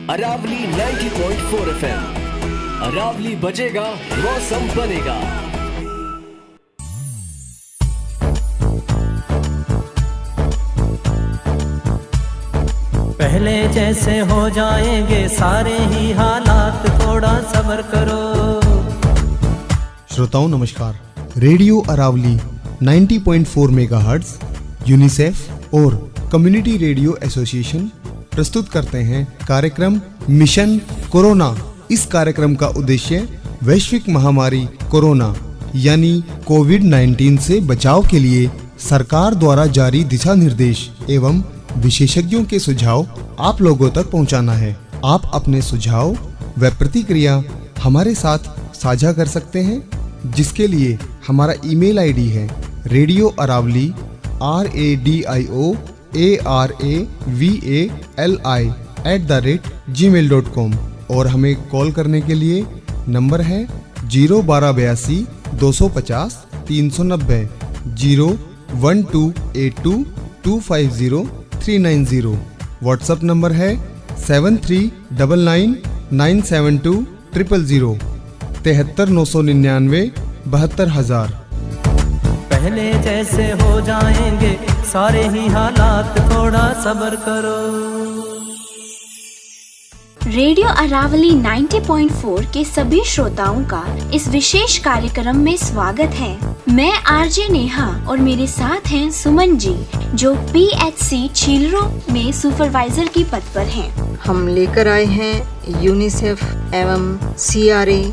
Aravalli 90.4 FM। Aravalli बजेगा, मौसम बनेगा। पहले जैसे हो जाएंगे सारे ही हालात, थोड़ा सब्र करो। श्रोताओं नमस्कार। रेडियो अरावली 90.4 मेगाहर्ट्ज यूनिसेफ और कम्युनिटी रेडियो एसोसिएशन प्रस्तुत करते हैं कार्यक्रम मिशन कोरोना। इस कार्यक्रम का उद्देश्य वैश्विक महामारी कोरोना यानी कोविड-19 से बचाव के लिए सरकार द्वारा जारी दिशा निर्देश एवं विशेषज्ञों के सुझाव आप लोगों तक पहुंचाना है। आप अपने सुझाव व प्रतिक्रिया हमारे साथ साझा कर सकते हैं, जिसके लिए हमारा ईमेल आईडी है radioaravali@gmail.com और हमें कॉल करने के लिए नंबर है 01282 250 390 01282 250 390। व्हाट्सएप नंबर है 7399972000 73999 72000। पहले जैसे हो जाएंगे सारे ही हालात, थोड़ा सब्र करो। रेडियो अरावली 90.4 के सभी श्रोताओं का इस विशेष कार्यक्रम में स्वागत है। मैं आरजे नेहा और मेरे साथ हैं सुमन जी, जो PHC छीलरो में सुपरवाइजर की पद पर हैं। हम लेकर आए हैं यूनिसेफ एवं CRA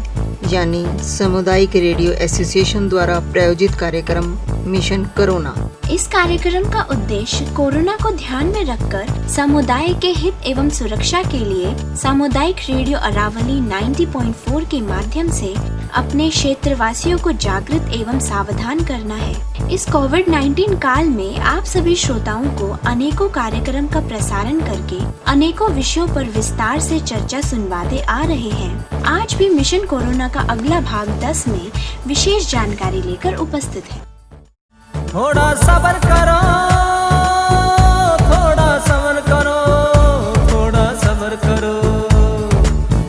यानी सामुदायिक रेडियो एसोसिएशन द्वारा प्रायोजित कार्यक्रम मिशन कोरोना। इस कार्यक्रम का उद्देश्य कोरोना को ध्यान में रखकर समुदाय के हित एवं सुरक्षा के लिए सामुदायिक रेडियो अरावली 90.4 के माध्यम से अपने क्षेत्रवासियों को जागृत एवं सावधान करना है। इस कोविड-19 काल में आप सभी श्रोताओं को अनेकों कार्यक्रम का प्रसारण करके अनेकों विषयों पर विस्तार से चर्चा सुनवाते आ रहे हैं। आज भी मिशन कोरोना का अगला भाग 10 में विशेष जानकारी लेकर उपस्थित है। थोड़ा सब्र करो, थोड़ा सब्र करो, थोड़ा सब्र करो।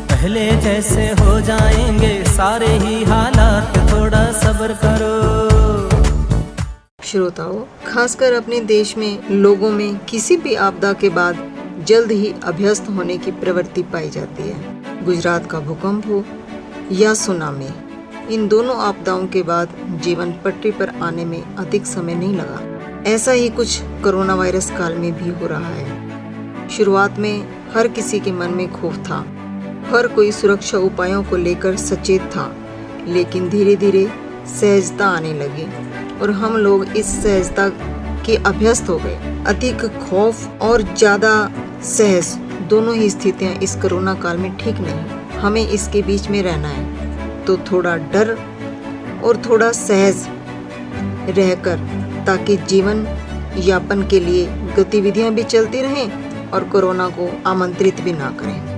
पहले जैसे हो जाएंगे सारे ही हालात, थोड़ा सब्र करो। श्रोताओं, खासकर अपने देश में लोगों में किसी भी आपदा के बाद जल्द ही अभ्यस्त होने की प्रवृत्ति पाई जाती है। गुजरात का भूकंप हो या सुनामी, इन दोनों आपदाओं के बाद जीवन पटरी पर आने में अधिक समय नहीं लगा। ऐसा ही कुछ कोरोना वायरस काल में भी हो रहा है। शुरुआत में हर किसी के मन में खौफ था, हर कोई सुरक्षा उपायों को लेकर सचेत था, लेकिन धीरे धीरे सहजता आने लगी और हम लोग इस सहजता के अभ्यस्त हो गए। अधिक खौफ और ज्यादा सहज दोनों ही स्थितियां इस कोरोना काल में ठीक नहीं। हमें इसके बीच में रहना है, तो थोड़ा डर और थोड़ा सहज रहकर, ताकि जीवन यापन के लिए गतिविधियां भी चलती रहें और कोरोना को आमंत्रित भी ना करें।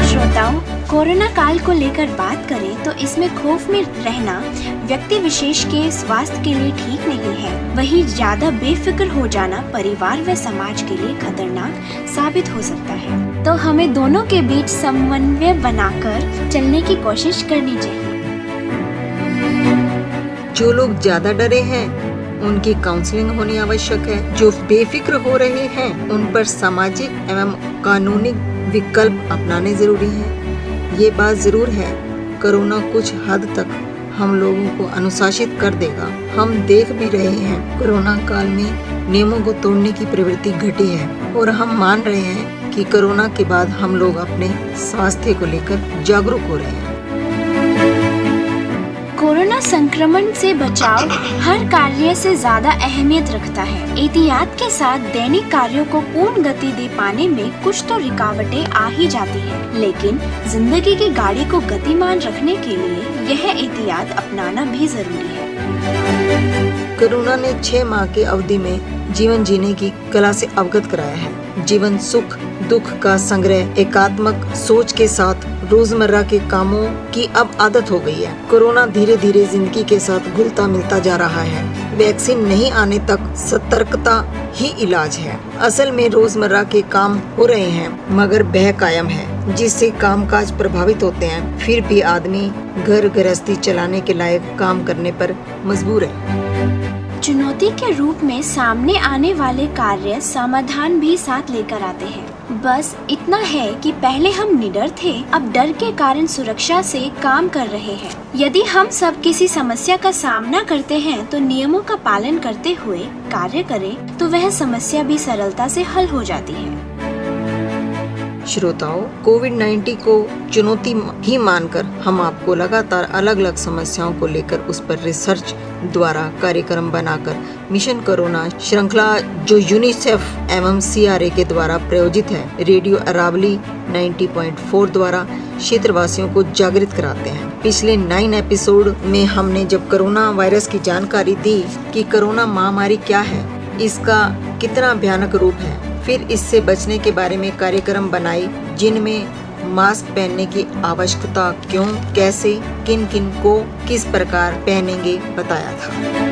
श्रोताओं, कोरोना काल को लेकर बात करें तो इसमें खौफ में रहना व्यक्ति विशेष के स्वास्थ्य के लिए ठीक नहीं है। वहीं ज्यादा बेफिक्र हो जाना परिवार व समाज के लिए खतरनाक साबित हो सकता है। तो हमें दोनों के बीच समन्वय बनाकर चलने की कोशिश करनी चाहिए। जो लोग ज्यादा डरे हैं उनकी काउंसलिंग होनी आवश्यक है। जो बेफिक्र हो रहे हैं उन पर सामाजिक एवं कानूनी विकल्प अपनाने जरूरी है। ये बात जरूर है, कोरोना कुछ हद तक हम लोगों को अनुशासित कर देगा। हम देख भी रहे हैं कोरोना काल में नियमों को तोड़ने की प्रवृत्ति घटी है और हम मान रहे हैं कि कोरोना के बाद हम लोग अपने स्वास्थ्य को लेकर जागरूक हो रहे हैं। कोरोना संक्रमण से बचाव हर कार्य से ज्यादा अहमियत रखता है। एहतियात के साथ दैनिक कार्यों को पूर्ण गति दे पाने में कुछ तो रुकावटें आ ही जाती हैं, लेकिन जिंदगी की गाड़ी को गतिमान रखने के लिए यह एहतियात अपनाना भी जरूरी है। कोरोना ने 6 माह की अवधि में जीवन जीने की कला से अवगत कराया है। जीवन सुख दुख का संग्रह एकात्मक सोच के साथ रोजमर्रा के कामों की अब आदत हो गई है। कोरोना धीरे धीरे जिंदगी के साथ घुलता मिलता जा रहा है। वैक्सीन नहीं आने तक सतर्कता ही इलाज है। असल में रोजमर्रा के काम हो रहे हैं मगर भय कायम है, जिससे कामकाज प्रभावित होते हैं। फिर भी आदमी घर गृहस्थी चलाने के लायक काम करने पर मजबूर है। चुनौती के रूप में सामने आने वाले कार्य समाधान भी साथ लेकर आते हैं। बस इतना है कि पहले हम निडर थे, अब डर के कारण सुरक्षा से काम कर रहे हैं। यदि हम सब किसी समस्या का सामना करते हैं तो नियमों का पालन करते हुए कार्य करें तो वह समस्या भी सरलता से हल हो जाती है। श्रोताओं, कोविड-19 को चुनौती ही मानकर हम आपको लगातार अलग अलग समस्याओं को लेकर उस पर रिसर्च द्वारा कार्यक्रम बनाकर मिशन कोरोना श्रृंखला जो यूनिसेफ एवं CRA के द्वारा प्रायोजित है, रेडियो अरावली 90.4 द्वारा क्षेत्रवासियों को जागृत कराते हैं। पिछले 9 एपिसोड में हमने जब कोरोना वायरस की जानकारी दी कि कोरोना महामारी क्या है, इसका कितना भयानक रूप है, फिर इससे बचने के बारे में कार्यक्रम बनाए, जिनमें मास्क पहनने की आवश्यकता क्यों, कैसे, किन किन को किस प्रकार पहनेंगे बताया था।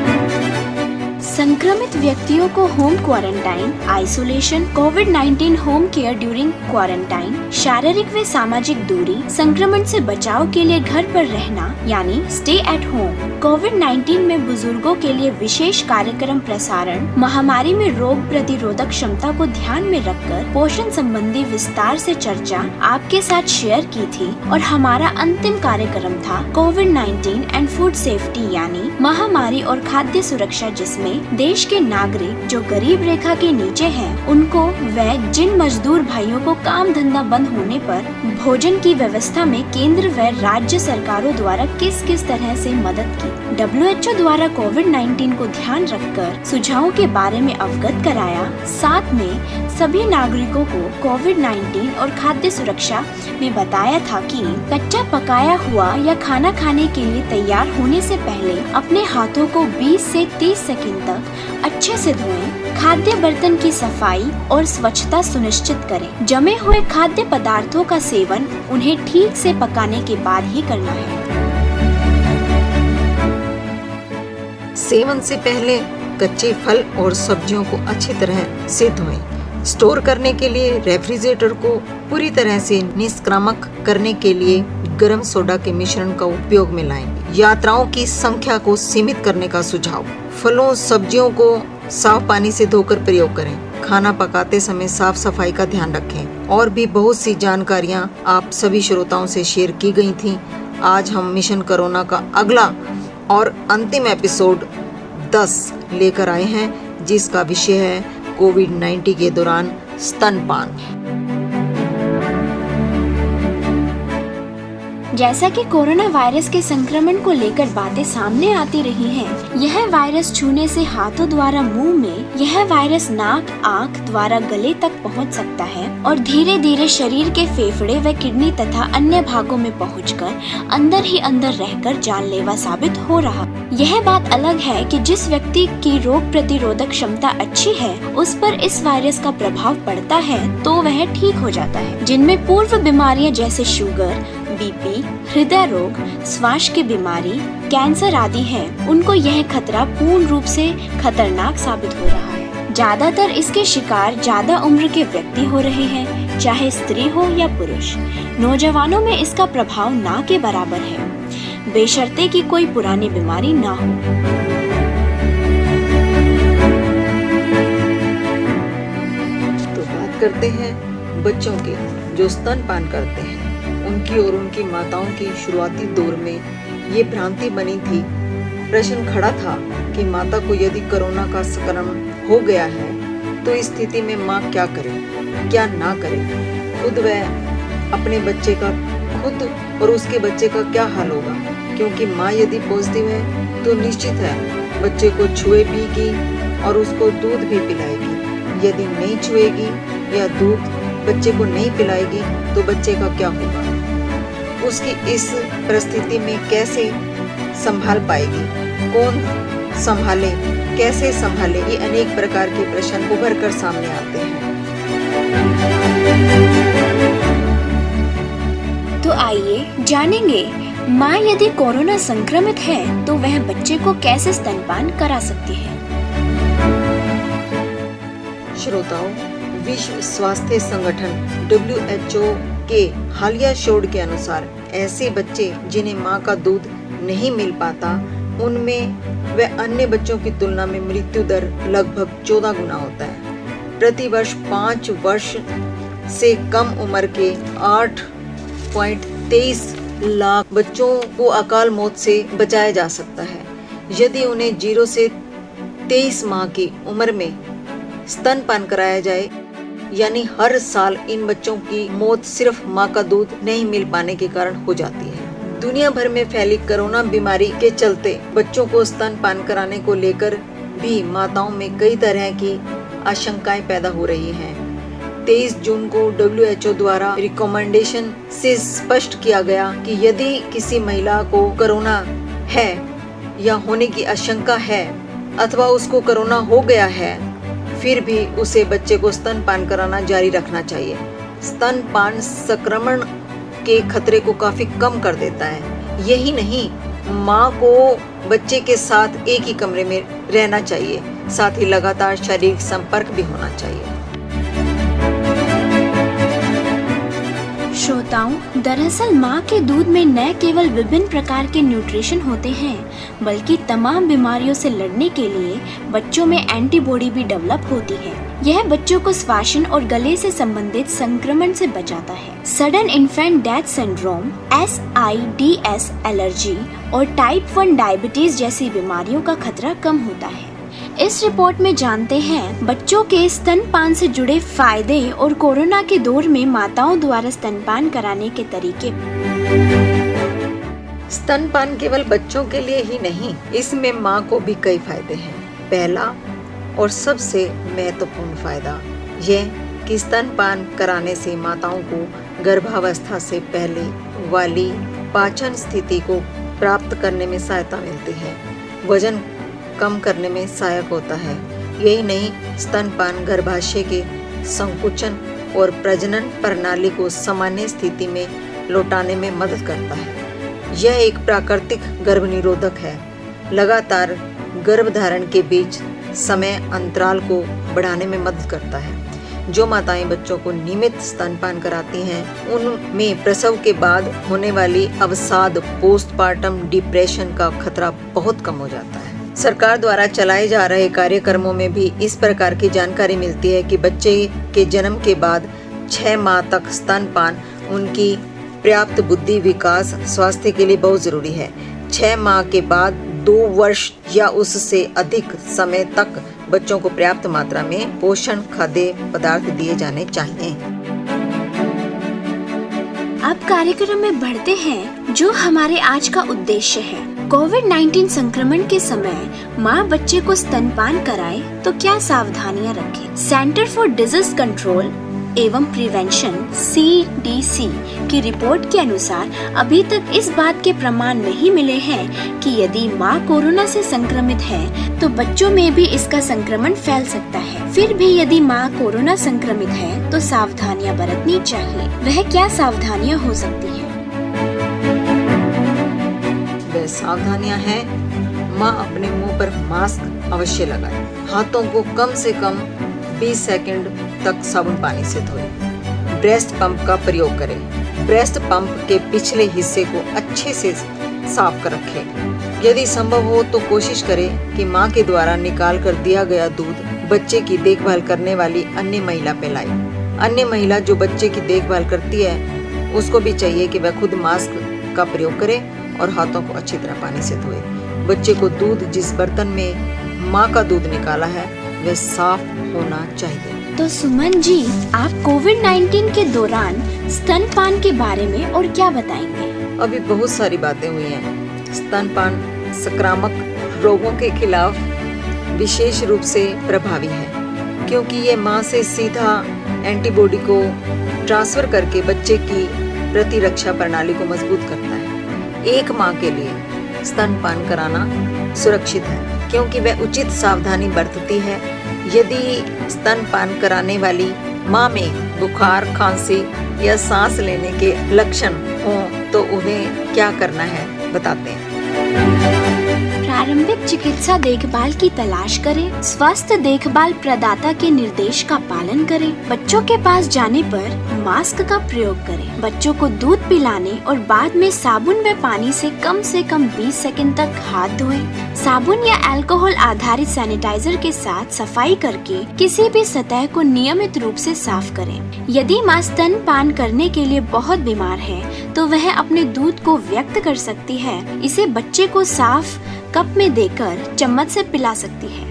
संक्रमित व्यक्तियों को होम क्वारंटाइन, आइसोलेशन, कोविड-19 होम केयर ड्यूरिंग क्वारंटाइन, शारीरिक व सामाजिक दूरी, संक्रमण से बचाव के लिए घर पर रहना यानी स्टे एट होम, कोविड-19 में बुजुर्गों के लिए विशेष कार्यक्रम प्रसारण, महामारी में रोग प्रतिरोधक क्षमता को ध्यान में रखकर पोषण संबंधी विस्तार से चर्चा आपके साथ शेयर की थी। और हमारा अंतिम कार्यक्रम था कोविड-19 एंड फूड सेफ्टी यानी महामारी और खाद्य सुरक्षा, जिसमें देश के नागरिक जो गरीब रेखा के नीचे हैं, उनको व जिन मजदूर भाइयों को काम धंधा बंद होने पर भोजन की व्यवस्था में केंद्र व राज्य सरकारों द्वारा किस किस तरह से मदद की। WHO द्वारा कोविड-19 को ध्यान रखकर सुझावों के बारे में अवगत कराया। साथ में सभी नागरिकों को कोविड-19 और खाद्य सुरक्षा में बताया था कि कच्चा पकाया हुआ या खाना खाने के लिए तैयार होने से पहले अपने हाथों को 20 से 30 सेकंड तक अच्छे से धोएं, खाद्य बर्तन की सफाई और स्वच्छता सुनिश्चित करें। जमे हुए खाद्य पदार्थों का सेवन उन्हें ठीक से पकाने के बाद ही करना है। सेवन से पहले कच्चे फल और सब्जियों को अच्छी तरह से धोएं। स्टोर करने के लिए रेफ्रिजरेटर को पूरी तरह से निष्क्रामक करने के लिए गर्म सोडा के मिश्रण का उपयोग में लाएं। यात्राओं की संख्या को सीमित करने का सुझाव। फलों सब्जियों को साफ पानी से धोकर प्रयोग करें। खाना पकाते समय साफ सफाई का ध्यान रखें। और भी बहुत सी जानकारियां आप सभी श्रोताओं से शेयर की गई थी। आज हम मिशन कोरोना का अगला और अंतिम एपिसोड 10 लेकर आए हैं, जिसका विषय है कोविड-19 के दौरान स्तनपान। जैसा कि कोरोना वायरस के संक्रमण को लेकर बातें सामने आती रही हैं, यह वायरस छूने से हाथों द्वारा मुंह में, यह वायरस नाक, आंख द्वारा गले तक पहुंच सकता है और धीरे धीरे शरीर के फेफड़े व किडनी तथा अन्य भागों में पहुंचकर अंदर ही अंदर रहकर जानलेवा साबित हो रहा। यह बात अलग है कि जिस व्यक्ति की रोग प्रतिरोधक क्षमता अच्छी है, उस पर इस वायरस का प्रभाव पड़ता है तो वह ठीक हो जाता है। जिनमें पूर्व बीमारियां जैसे शुगर, BP, हृदय रोग, श्वास की बीमारी, कैंसर आदि हैं, उनको यह खतरा पूर्ण रूप से खतरनाक साबित हो रहा है। ज्यादातर इसके शिकार ज्यादा उम्र के व्यक्ति हो रहे हैं, चाहे स्त्री हो या पुरुष। नौजवानों में इसका प्रभाव ना के बराबर है, बेशर्ते कि कोई पुरानी बीमारी ना हो। तो बात करते हैं बच्चों की जो स्तनपान करते हैं। उनकी और उनकी माताओं की शुरुआती दौर में ये भ्रांति बनी थी, प्रश्न खड़ा था कि माता को यदि कोरोना का संक्रमण हो गया है तो इस स्थिति में माँ क्या करे, क्या ना करे। खुद वह अपने बच्चे का खुद और उसके बच्चे का क्या हाल होगा। क्योंकि माँ यदि पॉजिटिव है तो निश्चित है बच्चे को छुएगी और उसको दूध भी पिलाएगी। यदि नहीं छुएगी या दूध बच्चे को नहीं पिलाएगी तो बच्चे का क्या होगा? उसकी इस परिस्थिति में कैसे संभाल पाएगी? कौन संभाले? कैसे संभाले? ये अनेक प्रकार के प्रश्न उभर कर सामने आते हैं। तो आइए जानेंगे, माँ यदि कोरोना संक्रमित है तो वह बच्चे को कैसे स्तनपान करा सकती है। श्रोताओं, विश्व स्वास्थ्य संगठन WHO के हालिया शोध के अनुसार ऐसे बच्चे जिन्हें माँ का दूध नहीं मिल पाता, उनमें व अन्य बच्चों की तुलना में मृत्यु दर लगभग 14 गुना होता है। प्रति वर्ष 5 वर्ष से कम उम्र के 8.23 लाख बच्चों को अकाल मौत से बचाया जा सकता है यदि उन्हें 0 से 23 माह की उम्र में स्तनपान कराया जाए। यानी हर साल इन बच्चों की मौत सिर्फ माँ का दूध नहीं मिल पाने के कारण हो जाती है। दुनिया भर में फैली कोरोना बीमारी के चलते बच्चों को स्तनपान कराने को लेकर भी माताओं में कई तरह की आशंकाएं पैदा हो रही हैं। 23 जून को WHO द्वारा रिकमेंडेशन से स्पष्ट किया गया कि यदि किसी महिला को कोरोना है या होने की आशंका है अथवा उसको कोरोना हो गया है, फिर भी उसे बच्चे को स्तनपान कराना जारी रखना चाहिए। स्तनपान संक्रमण के खतरे को काफी कम कर देता है। यही नहीं, माँ को बच्चे के साथ एक ही कमरे में रहना चाहिए, साथ ही लगातार शारीरिक संपर्क भी होना चाहिए। श्रोताओं, दरअसल माँ के दूध में न केवल विभिन्न प्रकार के न्यूट्रिशन होते हैं, बल्कि तमाम बीमारियों से लड़ने के लिए बच्चों में एंटीबॉडी भी डेवलप होती है। यह बच्चों को श्वसन और गले से संबंधित संक्रमण से बचाता है। Sudden infant death syndrome, SIDS, allergy और टाइप 1 डायबिटीज जैसी बीमारियों का खतरा कम होता है। इस रिपोर्ट में जानते हैं बच्चों के स्तनपान से जुड़े फायदे और कोरोना के दौर में माताओं द्वारा स्तनपान कराने के तरीके। स्तनपान केवल बच्चों के लिए ही नहीं, इसमें माँ को भी कई फायदे हैं। पहला और सबसे महत्वपूर्ण फायदा यह कि स्तनपान कराने से माताओं को गर्भावस्था से पहले वाली पाचन स्थिति को प्राप्त करने में सहायता मिलती है। वजन कम करने में सहायक होता है। यही नहीं, स्तनपान गर्भाशय के संकुचन और प्रजनन प्रणाली को सामान्य स्थिति में लौटाने में मदद करता है। यह एक प्राकृतिक गर्भनिरोधक है। लगातार गर्भधारण के बीच समय अंतराल को बढ़ाने में मदद करता है। जो माताएं बच्चों को नियमित स्तनपान कराती हैं, उनमें प्रसव के बाद होने वाली अवसाद, पोस्टपार्टम डिप्रेशन का खतरा बहुत कम हो जाता है। सरकार द्वारा चलाए जा रहे कार्यक्रमों में भी इस प्रकार की जानकारी मिलती है कि बच्चे के जन्म के बाद 6 माह तक स्तनपान उनकी पर्याप्त बुद्धि विकास स्वास्थ्य के लिए बहुत जरूरी है। 6 माह के बाद 2 वर्ष या उससे अधिक समय तक बच्चों को पर्याप्त मात्रा में पोषण खाद्य पदार्थ दिए जाने चाहिए। अब कार्यक्रम में बढ़ते हैं, जो हमारे आज का उद्देश्य है। कोविड-19 संक्रमण के समय माँ बच्चे को स्तनपान कराए तो क्या सावधानियां रखें? सेंटर फॉर डिजीज कंट्रोल एवं प्रिवेंशन CDC की रिपोर्ट के अनुसार अभी तक इस बात के प्रमाण नहीं मिले हैं कि यदि माँ कोरोना से संक्रमित है तो बच्चों में भी इसका संक्रमण फैल सकता है। फिर भी यदि माँ कोरोना संक्रमित है तो सावधानियां बरतनी चाहिए। वह क्या सावधानियां हो सकती है? वह सावधानियां हैं, माँ अपने मुंह पर मास्क अवश्य लगाए, हाथों को कम से कम 20 सेकंड तक साबुन पानी से धोए, ब्रेस्ट पंप का प्रयोग करें, ब्रेस्ट पंप के पिछले हिस्से को अच्छे से साफ कर रखें। यदि संभव हो तो कोशिश करें कि माँ के द्वारा निकाल कर दिया गया दूध बच्चे की देखभाल करने वाली अन्य महिला पिलाए। अन्य महिला जो बच्चे की देखभाल करती है उसको भी चाहिए कि वह खुद मास्क का प्रयोग करे और हाथों को अच्छी तरह पानी से धोए। बच्चे को दूध जिस बर्तन में माँ का दूध निकाला है वह साफ होना चाहिए। तो सुमन जी, आप कोविड-19 के दौरान स्तनपान के बारे में और क्या बताएंगे? अभी बहुत सारी बातें हुई हैं। स्तनपान संक्रामक रोगों के खिलाफ विशेष रूप से प्रभावी है, क्योंकि ये मां से सीधा एंटीबॉडी को ट्रांसफर करके बच्चे की प्रतिरक्षा प्रणाली को मजबूत करता है। एक मां के लिए स्तनपान कराना सुरक्षित है, क्योंकि वह उचित सावधानी बरतती है। यदि स्तनपान कराने वाली मां में बुखार, खांसी या सांस लेने के लक्षण हों तो उन्हें क्या करना है बताते हैं। प्रारंभिक चिकित्सा देखभाल की तलाश करें। स्वस्थ देखभाल प्रदाता के निर्देश का पालन करें। बच्चों के पास जाने पर मास्क का प्रयोग करें। बच्चों को दूध पिलाने और बाद में साबुन व पानी से कम 20 सेकंड तक हाथ धोएं। साबुन या अल्कोहल आधारित सैनिटाइजर के साथ सफाई करके किसी भी सतह को नियमित रूप से साफ करें। यदि मां स्तनपान करने के लिए बहुत बीमार है तो वह अपने दूध को व्यक्त कर सकती है। इसे बच्चे को साफ कप में देकर चम्मच से पिला सकती है।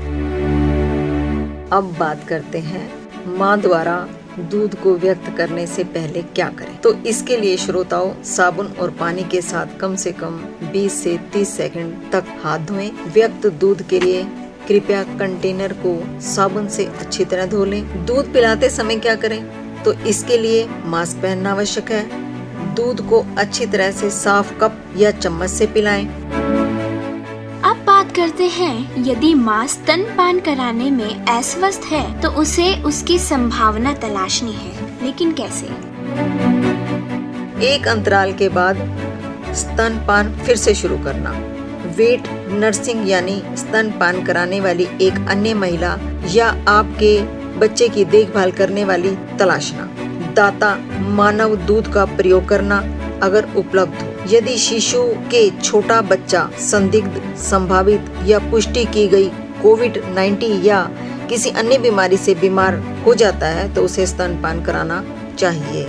अब बात करते हैं मां द्वारा दूध को व्यक्त करने से पहले क्या करें। तो इसके लिए श्रोताओं साबुन और पानी के साथ कम से कम 20 से 30 सेकंड तक हाथ धोएं। व्यक्त दूध के लिए कृपया कंटेनर को साबुन से अच्छी तरह धो लें। दूध पिलाते समय क्या करें, तो इसके लिए मास्क पहनना आवश्यक है। दूध को अच्छी तरह से साफ कप या चम्मच से पिलाएं। अब बात करते हैं, यदि मां स्तनपान कराने में अस्वस्थ है तो उसे उसकी संभावना तलाशनी है, लेकिन कैसे? एक अंतराल के बाद स्तनपान फिर से शुरू करना। वेट नर्सिंग यानी स्तनपान कराने वाली एक अन्य महिला या आपके बच्चे की देखभाल करने वाली तलाशना। दाता मानव दूध का प्रयोग करना अगर उपलब्ध हो। यदि शिशु के छोटा बच्चा संदिग्ध, संभावित या पुष्टि की गई कोविड-19 या किसी अन्य बीमारी से बीमार हो जाता है तो उसे स्तनपान कराना चाहिए।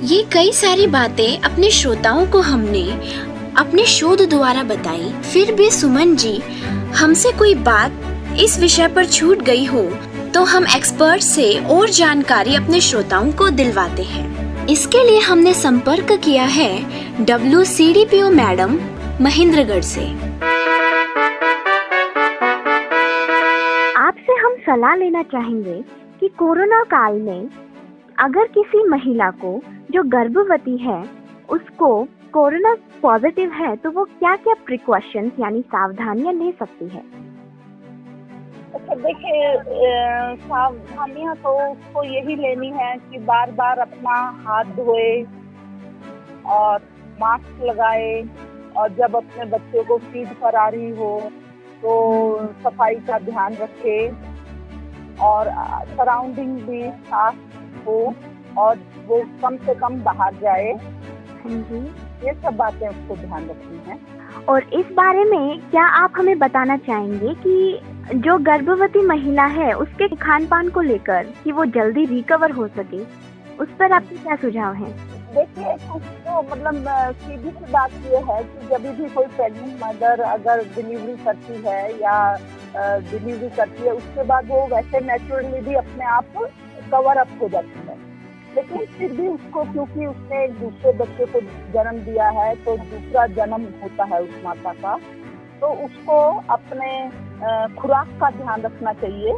ये कई सारी बातें अपने श्रोताओं को हमने अपने शोध द्वारा बताई। फिर भी सुमन जी, हमसे कोई बात इस विषय पर छूट गई हो तो हम एक्सपर्ट से और जानकारी अपने श्रोताओं को दिलवाते हैं। इसके लिए हमने संपर्क किया है WCDPO मैडम महेंद्रगढ़ से। आपसे हम सलाह लेना चाहेंगे कि कोरोना काल में अगर किसी महिला को जो गर्भवती है उसको कोरोना पॉजिटिव है तो वो क्या क्या प्रिकॉशंस यानी सावधानियां ले सकती है। अच्छा देखिए, सावधानियां तो उसको यही लेनी है कि बार बार अपना हाथ धोए और मास्क लगाए, और जब अपने बच्चे को फीड करा रही हो तो सफाई का ध्यान रखे और सराउंडिंग भी साफ हो और वो कम से कम बाहर जाए। ये सब बातें उसको ध्यान रखनी है। और इस बारे में क्या आप हमें बताना चाहेंगे कि जो गर्भवती महिला है उसके खान पान को लेकर कि वो जल्दी रिकवर हो सके, उस पर आपके क्या सुझाव हैं? देखिए, तो मतलब सीधी सी बात ये है कि जब भी कोई प्रेग्नेंट मदर अगर डिलीवरी करती है या डिलीवरी करती है उसके बाद वो वैसे नेचुरली भी अपने आप कवर अप हो जाती है, लेकिन फिर भी उसको क्योंकि उसने एक दूसरे बच्चे को जन्म दिया है तो दूसरा जन्म होता है उस माता का, तो उसको अपने खुराक का ध्यान रखना चाहिए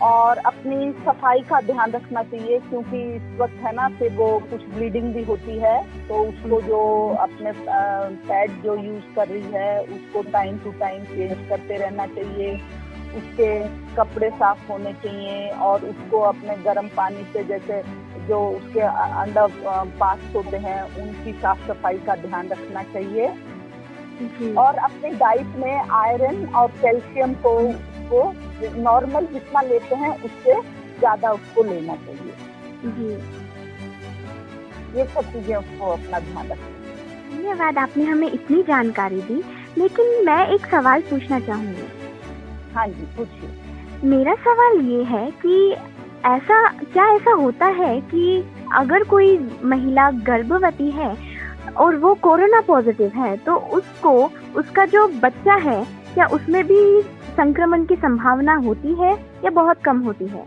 और अपनी सफाई का ध्यान रखना चाहिए, क्योंकि इस वक्त है ना फिर वो कुछ ब्लीडिंग भी होती है तो उसको जो अपने पैड जो यूज कर रही है उसको टाइम टू टाइम चेंज करते रहना चाहिए। उसके कपड़े साफ होने चाहिए और उसको अपने गर्म पानी से जैसे जो उसके अंडर पार्ट्स होते हैं उनकी साफ सफाई का ध्यान रखना चाहिए और अपनी डाइट में आयरन और कैल्शियम को नॉर्मल जितना लेते हैं उससे ज्यादा उसको लेना चाहिए। ये सब चीजें उसको अपना ध्यान रखना। धन्यवाद, आपने हमें इतनी जानकारी दी। लेकिन मैं एक सवाल पूछना चाहूंगी। हाँ जी, पूछिए। मेरा सवाल ये है कि ऐसा होता है कि अगर कोई महिला गर्भवती है और वो कोरोना पॉजिटिव है तो उसको उसका जो बच्चा है क्या उसमें भी संक्रमण की संभावना होती है या बहुत कम होती है?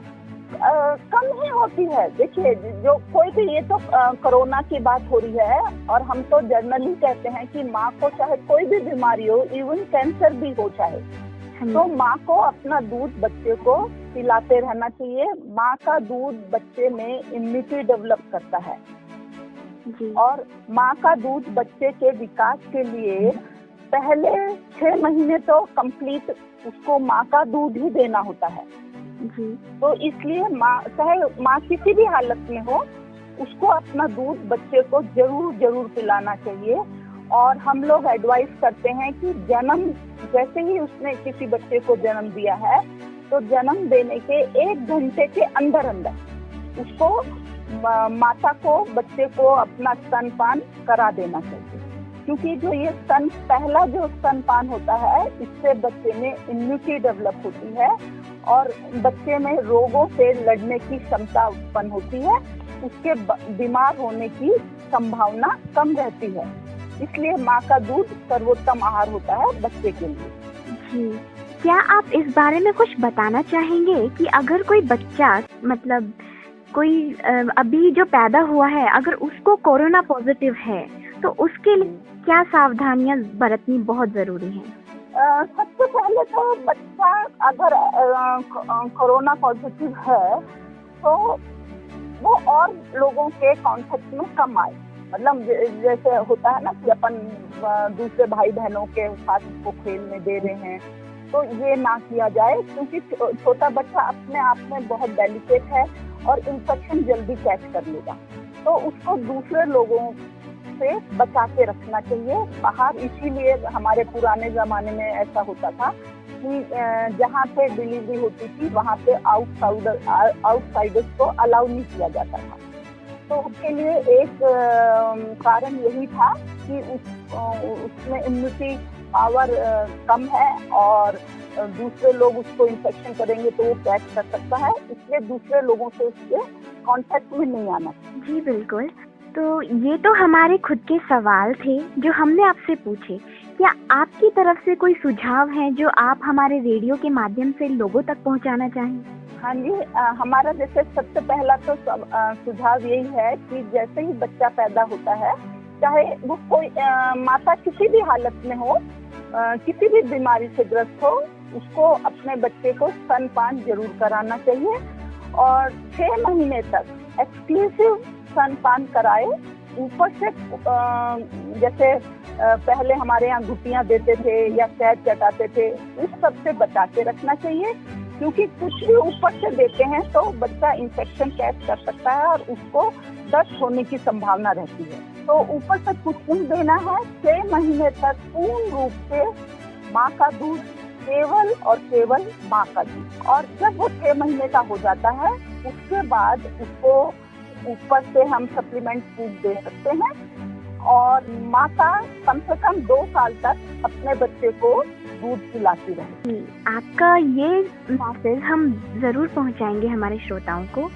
कम ही होती है। देखिए, जो कोई भी, ये तो कोरोना की बात हो रही है, और हम तो जनरली कहते हैं कि माँ को चाहे कोई भी बीमारी हो, इवन कैंसर भी हो चाहे, तो माँ को अपना दूध बच्चे को पिलाते रहना चाहिए। माँ का दूध बच्चे में इम्यूनिटी डेवलप करता है और माँ का दूध बच्चे के विकास के लिए पहले 6 महीने तो कंप्लीट उसको माँ का दूध ही देना होता है जी। तो इसलिए माँ, चाहे माँ किसी भी हालत में हो, उसको अपना दूध बच्चे को जरूर पिलाना चाहिए। और हम लोग एडवाइस करते हैं कि जैसे ही उसने किसी बच्चे को जन्म दिया है, तो जन्म देने के 1 घंटे के अंदर उसको माता को, बच्चे को अपना स्तनपान करा देना चाहिए, क्योंकि जो ये पहला जो स्तनपान होता है, इससे बच्चे में इम्यूनिटी डेवलप होती है और बच्चे में रोगों से लड़ने की क्षमता उत्पन्न होती है, उसके बीमार होने की संभावना कम रहती है। इसलिए माँ का दूध सर्वोत्तम आहार होता है बच्चे के लिए जी। क्या आप इस बारे में कुछ बताना चाहेंगे कि अगर कोई बच्चा, मतलब कोई अभी जो पैदा हुआ है, अगर उसको कोरोना पॉजिटिव है, तो उसके लिए क्या सावधानियां बरतनी बहुत जरूरी है? सबसे पहले तो बच्चा अगर कोरोना पॉजिटिव है, तो वो और लोगों के कांटेक्ट में कम आए। मतलब जैसे होता है ना कि अपन दूसरे भाई बहनों के साथ उसको खेलने दे रहे हैं, तो ये ना किया जाए, क्योंकि छोटा बच्चा अपने आप में बहुत डेलिकेट है और इन्फेक्शन जल्दी कैच कर लेगा। तो उसको दूसरे लोगों से बचा के रखना चाहिए बाहर। इसीलिए हमारे पुराने जमाने में ऐसा होता था कि जहाँ पे डिलीवरी होती थी, वहाँ पे आउटसाइडर्स को अलाउ नहीं किया जाता था। तो उसके लिए एक कारण यही था कि उसमें इम्यूनिटी पावर कम है और दूसरे लोग उसको इन्फेक्शन करेंगे तो वो कैच कर सकता है, इसलिए दूसरे लोगों से उसके कांटेक्ट में नहीं आना। जी बिल्कुल। तो ये तो हमारे खुद के सवाल थे जो हमने आपसे पूछे। क्या आपकी तरफ से कोई सुझाव है जो आप हमारे रेडियो के माध्यम से लोगों तक पहुंचाना चाहें? हाँ जी, हमारा जैसे सबसे पहला तो सुझाव यही है कि जैसे ही बच्चा पैदा होता है, चाहे वो कोई माता किसी भी हालत में हो, किसी भी बीमारी से ग्रस्त हो, उसको अपने बच्चे को स्तनपान जरूर कराना चाहिए और 6 महीने तक एक्सक्लूसिव स्तनपान कराए। ऊपर से जैसे पहले हमारे यहाँ घुटियाँ देते थे या शहद चटाते थे, उस सब से बचा के रखना चाहिए, क्योंकि कुछ भी ऊपर से देते हैं तो बच्चा इन्फेक्शन कैच कर सकता है और उसको दस्त होने की संभावना रहती है। तो ऊपर से कुछ नहीं देना है। 6 महीने तक पूर्ण रूप से माँ का दूध, केवल और केवल माँ का दूध। और जब वो 6 महीने का हो जाता है, उसके बाद उसको ऊपर से हम सप्लीमेंट फूड दे सकते हैं और माता कम से कम 2 साल तक अपने बच्चे को दूध पिलाती रहे। आपका ये मैसेज हम जरूर पहुंचाएंगे हमारे श्रोताओं को।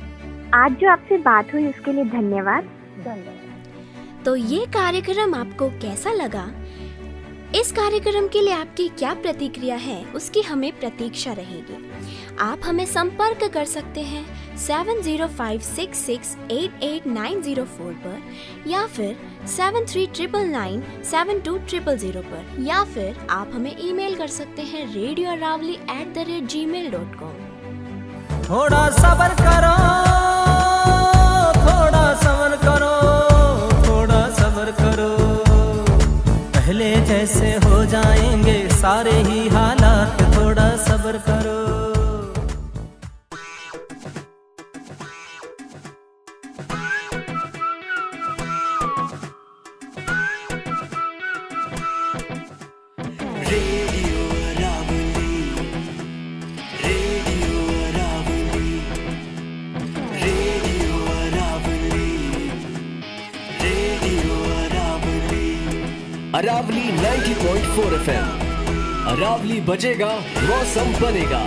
आज जो आपसे बात हुई उसके लिए धन्यवाद। तो ये कार्यक्रम आपको कैसा लगा? इस कार्यक्रम के लिए आपकी क्या प्रतिक्रिया है, उसकी हमें प्रतीक्षा रहेगी। आप हमें संपर्क कर सकते हैं 7056688904 पर या फिर 7399972000 पर, या फिर आप हमें ईमेल कर सकते हैं radioaravali@gmail.com। थोड़ा सब्र करो, थोड़ा सब्र करो, थोड़ा सब्र करो, पहले जैसे हो जाएंगे सारे ही हालात, थोड़ा सब्र करो। अरावली 90.4 FM। अरावली बजेगा, मौसम बनेगा।